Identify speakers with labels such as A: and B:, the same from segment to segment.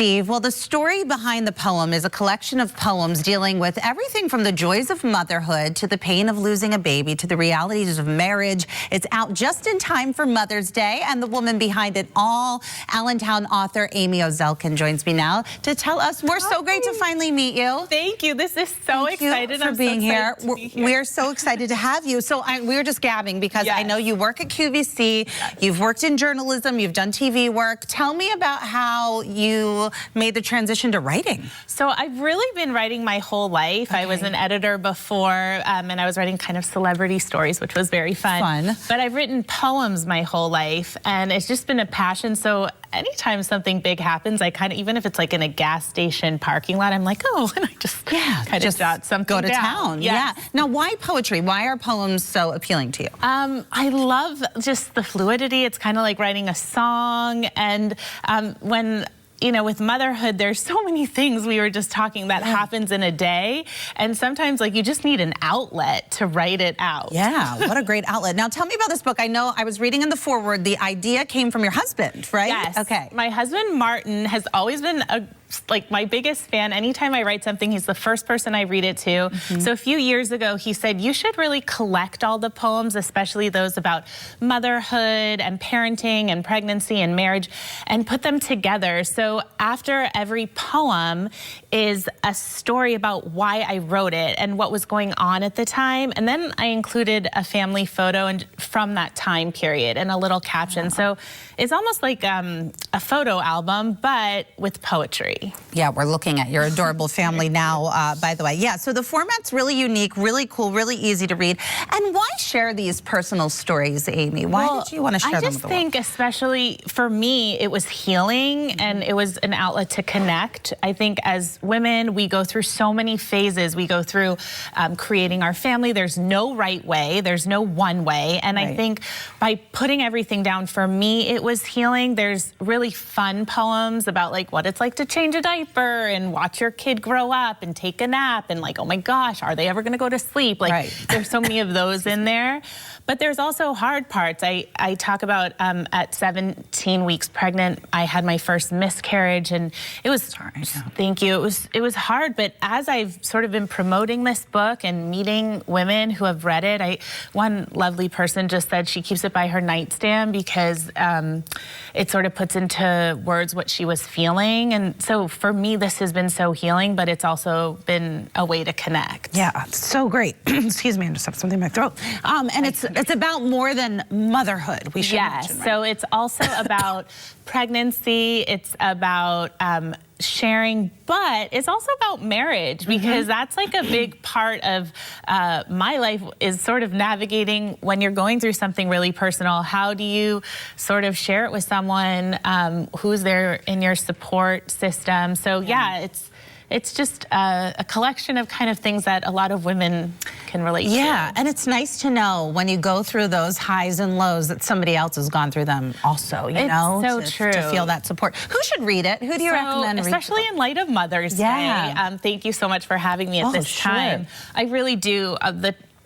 A: Steve. Well, the story behind the poem is a collection of poems dealing with everything from the joys of motherhood to the pain of losing a baby to the realities of marriage. It's out just in time for Mother's Day, and the woman behind it all, Allentown author Amy Oselkin, joins me now to tell us. We're so great to finally meet you.
B: Thank you. This is so exciting
A: for being here. We're so excited to have you. So we were just gabbing because I know you work at QVC. You've worked in journalism. You've done TV work. Tell me about how you made the transition to writing.
B: So I've really been writing my whole life. I was an editor before, and I was writing kind of celebrity stories, which was very fun. But I've written poems my whole life, and it's just been a passion. So anytime something big happens, I kind of, even if it's like in a gas station parking lot, I'm like, oh, and I just kind of jot something
A: go to town.
B: Yeah.
A: Now, why poetry? Why are poems so appealing to you?
B: I love just the fluidity. It's kind of like writing a song, and when with motherhood, there's so many things we were just talking that happens in a day. And sometimes like you just need an outlet to write it out. Yeah,
A: what a great outlet. Now tell me about this book. I know I was reading in the foreword, the idea came from your husband, right?
B: Yes.
A: Okay.
B: My husband, Martin, has always been like my biggest fan. Anytime I write something, he's the first person I read it to. So a few years ago, he said, you should really collect all the poems, especially those about motherhood and parenting and pregnancy and marriage, and put them together. So after every poem is a story about why I wrote it and what was going on at the time. And then I included a family photo and from that time period and a little caption. So it's almost like a photo album, but with poetry.
A: Yeah, we're looking at your adorable family now, by the way. Yeah, so the format's really unique, really cool, really easy to read. And why share these personal stories, Amy? Why did you want to share them with the world?
B: I just think, especially for me, it was healing and it was an outlet to connect. I think as women, we go through so many phases. We go through creating our family. There's no right way. There's no one way. And I think by putting everything down, for me, it was healing. There's really fun poems about like what it's like to change a diaper and watch your kid grow up and take a nap and like, oh my gosh, are they ever going to go to sleep? Like there's so many of those in there. But there's also hard parts. I talk about at 17 weeks pregnant, I had my first miscarriage, and it was, thank you, it was hard. But as I've sort of been promoting this book and meeting women who have read it, one lovely person just said she keeps it by her nightstand because it sort of puts into words what she was feeling. And so for me, this has been so healing, but it's also been a way to connect.
A: Yeah, so great. Excuse me, I just have something in my throat. And it's about more than motherhood, we should mention, right?
B: So it's also about pregnancy, it's about sharing, but it's also about marriage, because that's like a big part of my life, is sort of navigating when you're going through something really personal. How do you sort of share it with someone who's there in your support system? So yeah, it's just a collection of kind of things that a lot of women can relate to.
A: Yeah, and it's nice to know when you go through those highs and lows that somebody else has gone through them also, you know?
B: So true.
A: To feel that support. Who should read it? Who do you recommend?
B: Especially in light of Mother's Day. Thank you so much for having me at this time. I really do.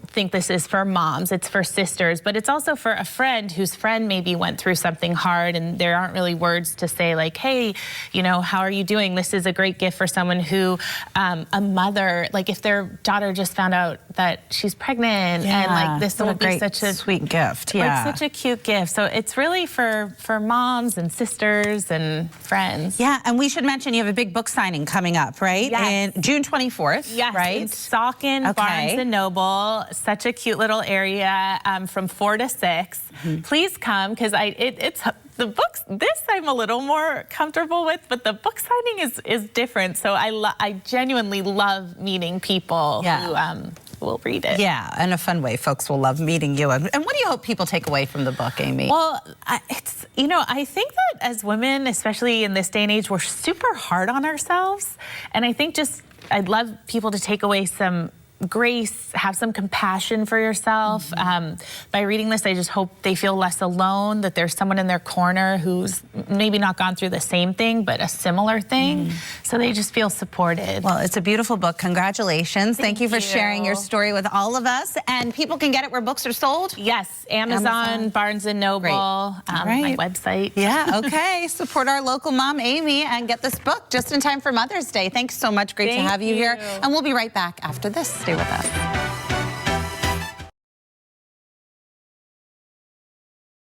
B: Think this is for moms, it's for sisters, but it's also for a friend whose friend maybe went through something hard and there aren't really words to say like, hey, how are you doing? This is a great gift for someone who, a mother, like if their daughter just found out that she's pregnant, and like this will be such a
A: sweet gift.
B: Like such a cute gift. So it's really for moms and sisters and friends.
A: Yeah, and we should mention you have a big book signing coming up, right?
B: Yes.
A: In June 24th, right?
B: In Oselkin, Barnes & Noble. Such a cute little area from 4 to 6. Please come, because it's the books. This I'm a little more comfortable with, but the book signing is different. So I genuinely love meeting people who will read it.
A: Yeah, in a fun way. Folks will love meeting you. And what do you hope people take away from the book, Amy?
B: Well, I think that as women, especially in this day and age, we're super hard on ourselves. And I think I'd love people to take away some grace, have some compassion for yourself. By reading this, I just hope they feel less alone, that there's someone in their corner who's maybe not gone through the same thing, but a similar thing. So they just feel supported.
A: Well, it's a beautiful book. Congratulations. Thank you for sharing your story with all of us. And people can get it where books are sold?
B: Yes, Amazon, Barnes & Noble, my website.
A: Yeah, okay. Support our local mom, Amy, and get this book just in time for Mother's Day. Thanks so much. Great to have you here. And we'll be right back after this. Stay with us.